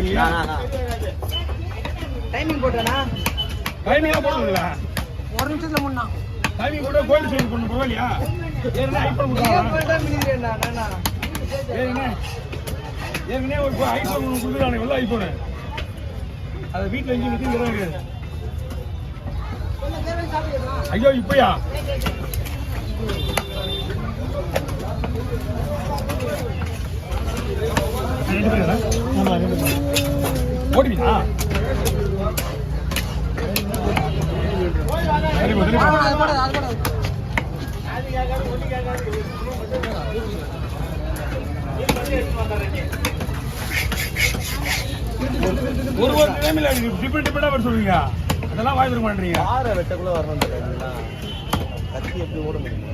இல்லையா? டைமிங் போட்டேனா? டைமிங்கா போடுறீங்களா? 1 நிமிஷத்துல முன்னா. டைமிங் போட்டா கோயில் சைடு கொண்டு போகலையா? ஏன்னா ஐபோன் கொடுத்தாங்க. ஏற்கனவே ஒரு ஐபோன் கொடுத்துருக்காங்க, வெள்ள ஐபோனு. அதை வீட்டில் எங்கேயும் விற்கிறது. ஐயோ இப்பயா ஓடுவீங்களா? ஒரு டைம்ல டிஃபரெண்ட் டிஃபரெண்டா சொல்லுவீங்க, அதெல்லாம் வாய்ப்பு இருக்க மாட்டீங்க. ஆற வெட்டக்குள்ள வரணும் கத்தி எப்படி ஓட முடியும்?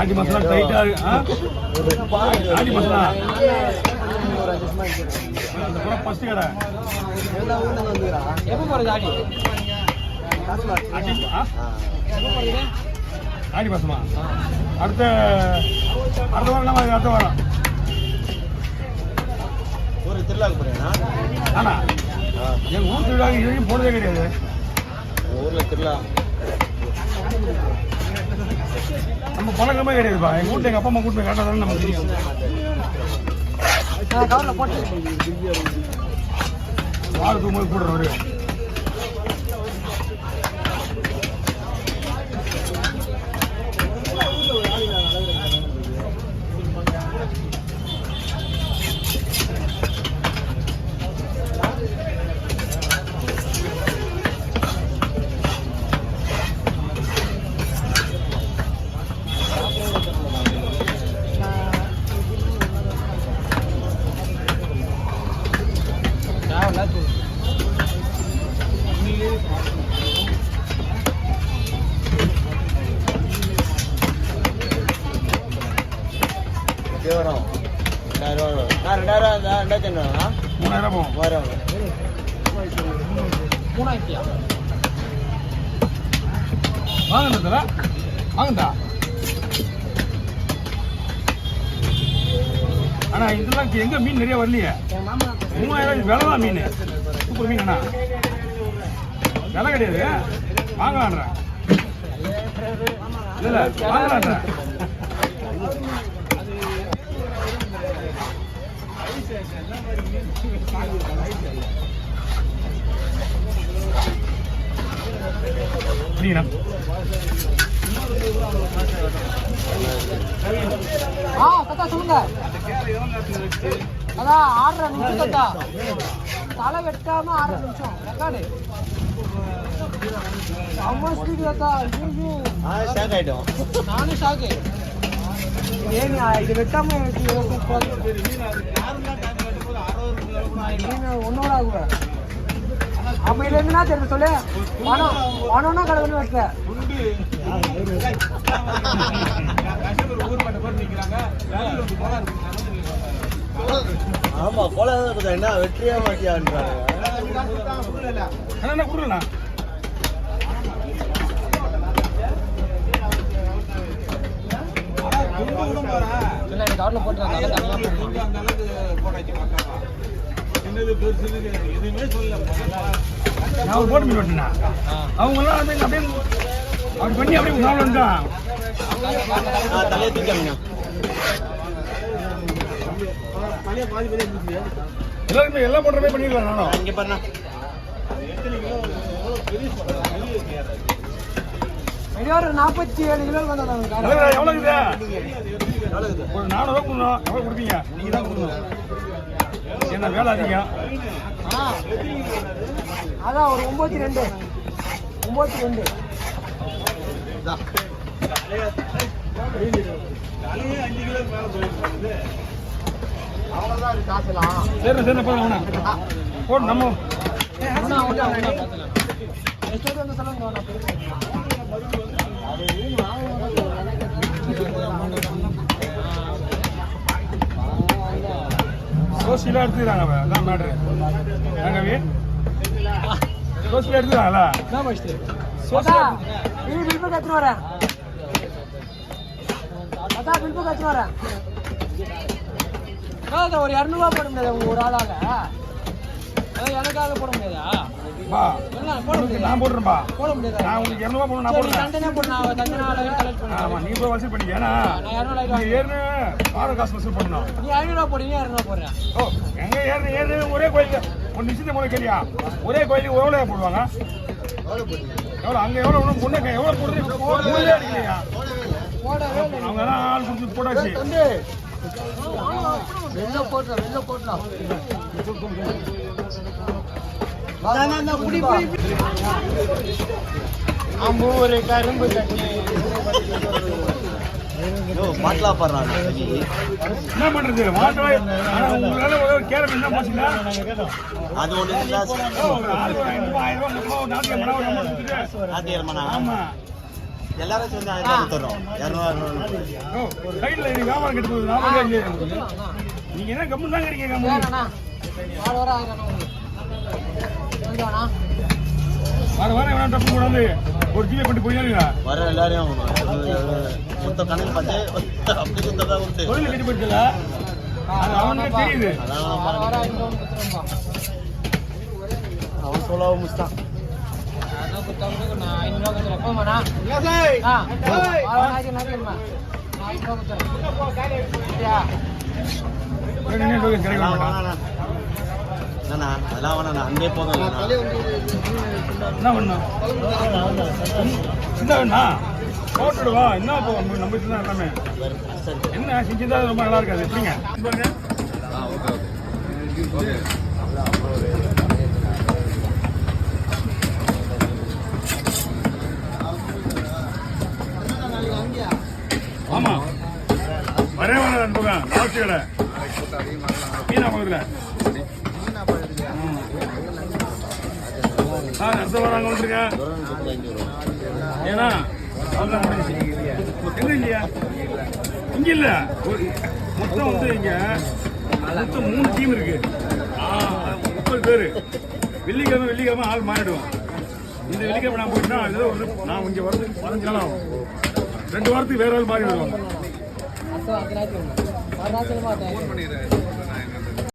ஆண்டி மசாலா டைட்டா ஆண்டி மசாலா ஃபர்ஸ்ட் கடை எப்போ போறது? ஆடி மாசமா? அடுத்த வாரம் அடுத்த வாரம் ஒரு திருவிழாக்கு போறேன்னா? ஆனா எங்க ஊர் திருவிழாக்கு இது வரைக்கும் போனதே கிடையாது. ஊர்ல திருவிழா நம்ம பழக்கமே கிடையாதுப்பா. எங்க வீட்டுல எங்க அப்பா அம்மா கூட்டு போய் காட்டாதான் நமக்கு தெரியும். வாரத்துக்கு போது கூடுறவரு வரும். 2000 3000 போகும். 3000 வாங்கண்டா வாங்கண்டா. ஆனா இதெல்லாம் எங்க மீன் நிறைய வரலையே. 3000 விலை தான் மீன். சூப்பர் மீன். அண்ணா விலை கிடையாது, வாங்கலான்றேன். இல்ல வாங்கலான்றேன். கத்தா சொல்லுங்க. அதான் 6.5 நிமிஷம் கத்தா. தலை வெட்டாம 6.5 நிமிஷம் ரெக்கார்டு. அம்மா ஸ்பீடு கத்தா. ஷாக் ஆயிட்டோம். நானும் ஷாக்கு. ஏன் இது வெட்டாம ஒன்னோட ஆகுவேன். அப்ப இதுல இருந்துனா தெரிஞ்சு சொல்லு. பணம்னா கடவுள் வெட்ட. ஆமா போல என்ன வெற்றியா மாட்டியான்றாங்க. நான் போட்டு மீன் வெட்டினா அவங்க எல்லாம் அப்படியே அப்படி பண்ணி அப்படியே சாப்பிடுதான். தலையை தூக்காங்க. எல்லாருமே எல்லாம் போடுற மாதிரி பண்ணிடலாம். நானும் இங்க பாருண்ணா ஒரு 47 கிலோ வந்தாங்க. எவ்வளவு ஒரு 400 கொடுக்கணும். எவ்வளவு கொடுப்பீங்க? நீங்க தான் கொடுக்கணும். என்ன வேலை அதிகம். அதான் ஒரு 92 5 கிலோ மேல போயிருக்கு. அவங்கதான் இருக்கு காசுலாம். சரி சரி போதும் அவனா போடு நம்ம ಎಷ್ಟು ಅಂತ சொல்லுங்க சோசியலாக எடுத்துக்கிறாங்க அவன் அதான் மேட்ரு கவி சோசியலாக எடுத்துக்கிறாங்களா பில் புக் எடுத்துன்னு வரேன் அதான் பில் புக் எடுத்துன்னு வரேன் ஒரு 200 போட முடியாது உங்க ஒரு ஆளால எனக்காக போட முடியாதா பா நான் போடுறேன்பா போட முடியாது நான் உங்களுக்கு 200 போடணும் நான் போடுறேன் தண்டனே போடணும் தண்டனை கலெக்ட் பண்ணி ஆமா நீ போய் வசூல் பண்ணிக்க ஏன்னா நீ ஏறுனு ஆறு காசு வசூல் பண்ணணும் நீ 500 போடுறீங்க 200 போடுறேன் ஓ எங்க ஏறு ஒரே கோயிலுக்கு ஒரு நிச்சயத்தை முறை கேளியா ஒரே கோயிலுக்கு எவ்வளோ போடுவாங்க எவ்வளோ அங்கே எவ்வளோ ஒன்றும் பொண்ணு எவ்வளோ போடுறீங்க அடிக்கலையா அவங்க தான் ஆள் கொடுத்து போட்டாச்சு வெளில போட்டலாம் ஒரு கரும்பு தண்ணி மாட்டலா பாடுறாங்க. என்ன பண்றது மாட்டா ஆனா உங்களால ஒரு கேரளா என்ன போச்சுன்னா அது ஒண்ணு ஆமா எல்லாரும் சேர்ந்து 1000 தரோம். 200 சைடுல வியாபாரம் கெட்டு போகுது நீங்க என்ன கம்மு தாங்க இருக்கீங்க கம்மு வர வேணா டப்பு கூட வந்து ஒரு ஜிபே பண்ணி போயிருங்க வர எல்லாரையும் மொத்த கணக்கு பார்த்து அப்படி சுத்ததா கொடுத்து தொழில் கட்டி போயிடுச்சுல அது அவனுக்கு தெரியுது அவன் சொல்லவும் முடிச்சான். கிடைக்க மாட்டான் அதெல்லாம் வேணா அங்கே போதும். என்ன பண்ணும் சிந்தா வேணா போட்டுடுவா என்ன போகும் நம்ம தான் எல்லாமே என்ன செஞ்சுதா ரொம்ப நல்லா இருக்காது எப்படிங்க பாருங்க ஆமா வரே வர அனுப்புவேன் லாஸ்ட் கடை மீனா பக்கத்துல அடுத்த வாரம் அங்கே வந்துருங்க ஏன்னா எங்க இல்லையா இங்க இல்ல மொத்தம் வந்து இங்க மொத்தம் 3 டீம் இருக்கு 30 பேரு வெள்ளிக்கிழமை ஆள் மாறிடுவோம் இந்த வெள்ளிக்கிழமை நான் போயிட்டா ஏதோ ஒரு நான் இங்க வரது 15 நாள் ஆகும் 2 வாரத்துக்கு வேற ஆள் மாறி வருவாங்க